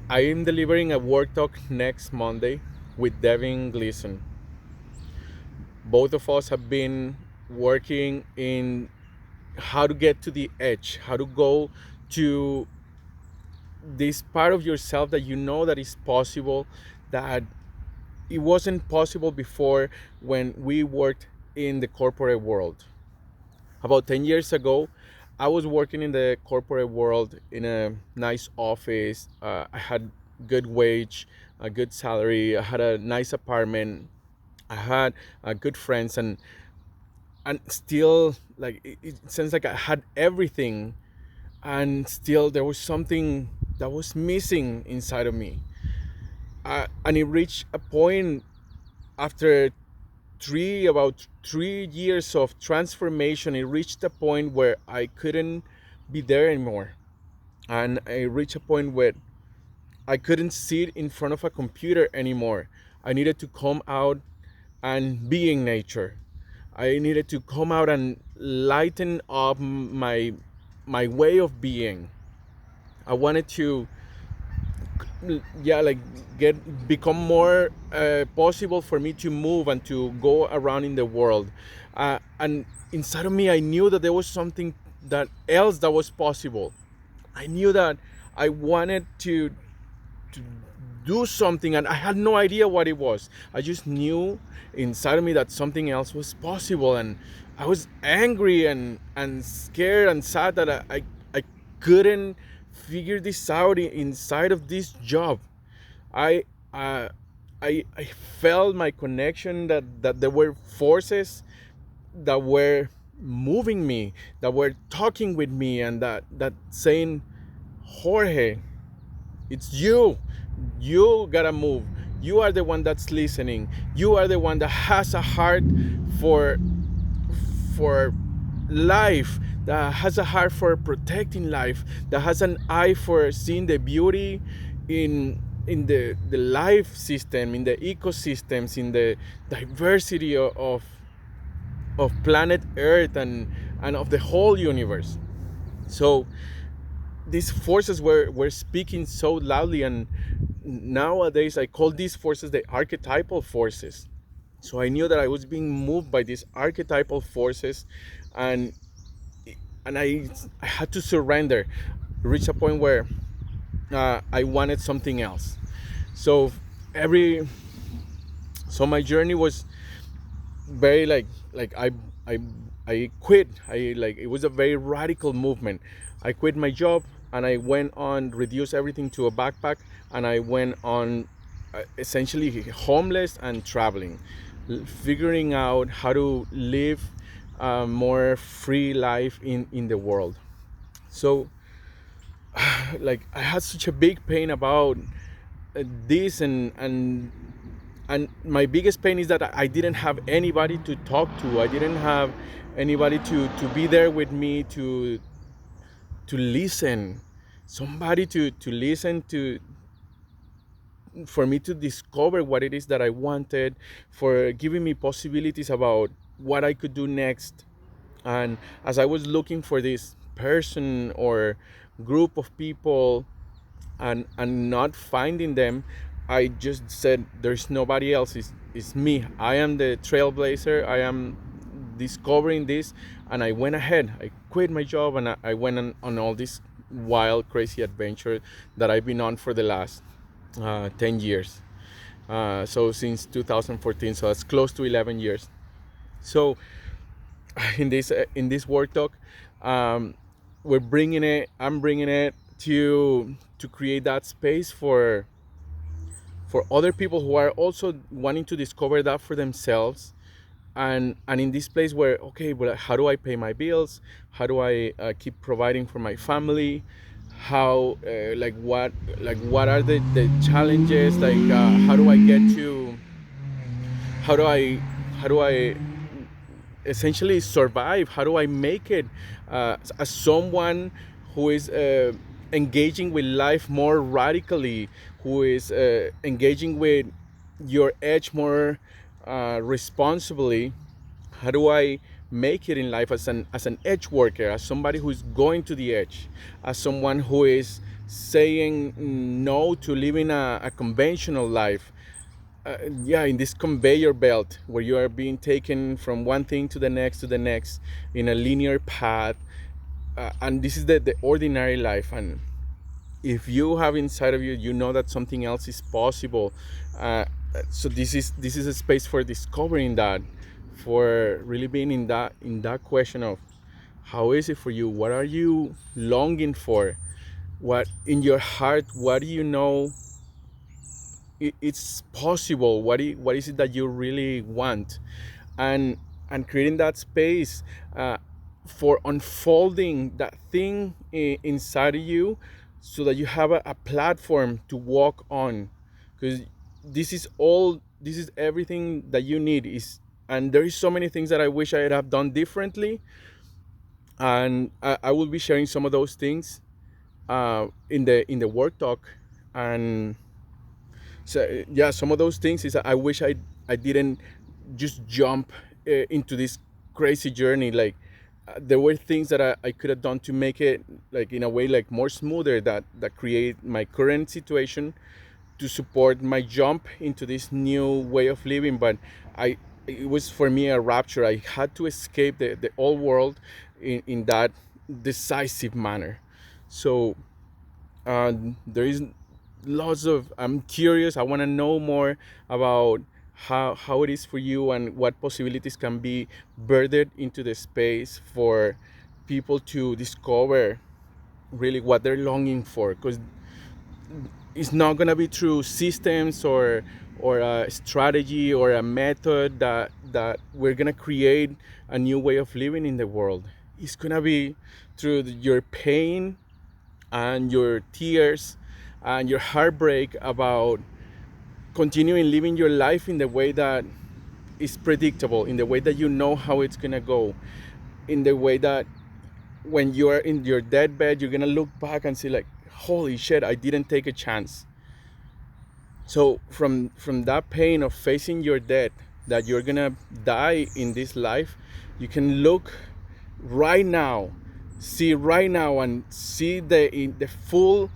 I am delivering a work talk next Monday with Devin and Both of us have been working in how to get to the edge, how to go to this part of yourself that you know that is possible, that it wasn't possible before when we worked in the corporate world. About 10 years ago, I was working in the corporate world in a nice office. I had good wage, a good salary. I had a nice apartment. I had good friends, and still, like, it seems like I had everything, and still there was something that was missing inside of me. And it reached a point after about 3 years of transformation. It reached a point where I couldn't be there anymore, and I reached a point where I couldn't sit in front of a computer anymore. I needed to come out and be in nature. I needed to come out and lighten up my way of being. I wanted to, yeah, like, get become more possible for me to move and to go around in the world. And inside of me, I knew that there was something that else that was possible. I knew that I wanted to do something, and I had no idea what it was. I just knew inside of me that something else was possible, and I was angry and scared and sad that I couldn't figure this out inside of this job. I uh, I felt my connection, that there were forces that were moving me, that were talking with me, and that saying, Jorge, it's you. You gotta move. You are the one that's listening. You are the one that has a heart for for life, that has a heart for protecting life, that has an eye for seeing the beauty in the life system, in the ecosystems, in the diversity of planet Earth, and of the whole universe. So these forces were speaking so loudly, and nowadays I call these forces the archetypal forces. So I knew that I was being moved by these archetypal forces, and I had to surrender, reach a point where I wanted something else. So every so my journey was very, I I quit. I like It was a very radical movement. I quit my job, and I went on, reduced everything to a backpack, and I went on, essentially homeless and traveling, figuring out how to live a more free life in the world. So like, I had such a big pain about this, and my biggest pain is that I didn't have anybody to talk to. I didn't have anybody to be there with me, to listen, somebody to listen to, for me to discover what it is that I wanted, for giving me possibilities about what I could do next. And as I was looking for this person or group of people, and not finding them, I just said, there's nobody else. It's me. I am the trailblazer. I am discovering this. And I went ahead. I quit my job, and I went on all this wild, crazy adventure that I've been on for the last 10 years. So since 2014, so that's close to 11 years. So in this work talk, um, I'm bringing it to create that space for other people who are also wanting to discover that for themselves. And in this place where, okay, well, how do I pay my bills? How do I keep providing for my family? How what are the challenges? How do I get to how do I how do I essentially survive? How do I make it as someone who is engaging with life more radically, who is engaging with your edge more responsibly? How do I make it in life as an edge worker, as somebody who is going to the edge, as someone who is saying no to living a conventional life. Yeah, in this conveyor belt where you are being taken from one thing to the next in a linear path. And this is the ordinary life. And if you have inside of you, you know that something else is possible. uh, so this is a space for discovering that, for really being in that question of how is it for you, what are you longing for, what in your heart, what do you know it's possible, what is it that you really want, and creating that space for unfolding that thing inside of you, so that you have a platform to walk on, because this is everything that you need is. And there is so many things that I wish I had have done differently, and I will be sharing some of those things in the work talk. And so yeah, some of those things is I wish I didn't just jump into this crazy journey. Like there were things that I could have done to make it like in a way like more smoother, that create my current situation to support my jump into this new way of living. But I it was for me a rapture. I had to escape the old world in that decisive manner. So there is lots of, I'm curious, I want to know more about how it is for you, and what possibilities can be birthed into the space for people to discover really what they're longing for, because it's not going to be through systems or a strategy or a method that we're going to create a new way of living in the world. It's going to be through your pain and your tears and your heartbreak about continuing living your life in the way that is predictable, in the way that you know how it's gonna go, in the way that when you're in your deathbed, you're gonna look back and say like, holy shit, I didn't take a chance. So from that pain of facing your death, that you're gonna die in this life, you can look right now, see right now, and see the full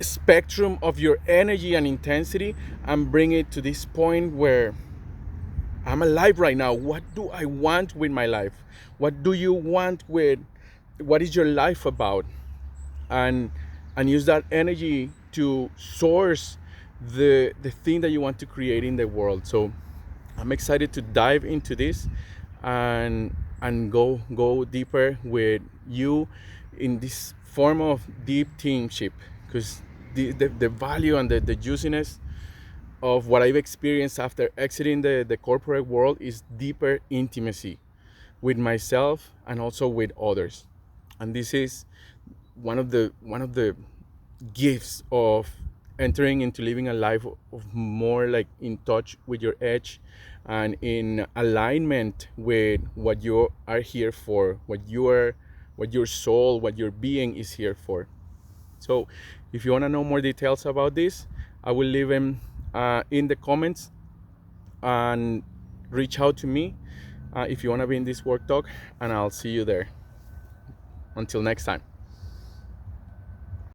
spectrum of your energy and intensity, and bring it to this point where I'm alive right now. What do I want with my life? What do you want with, what is your life about? And use that energy to source the thing that you want to create in the world. So I'm excited to dive into this and go deeper with you in this form of deep teamship, because the value and the juiciness of what I've experienced after exiting the corporate world is deeper intimacy with myself and also with others. And this is one of the gifts of entering into living a life of more like in touch with your edge and in alignment with what you are here for, what your soul, what your being is here for. So if you want to know more details about this, I will leave them in the comments, and reach out to me if you want to be in this work talk, and I'll see you there. Until next time.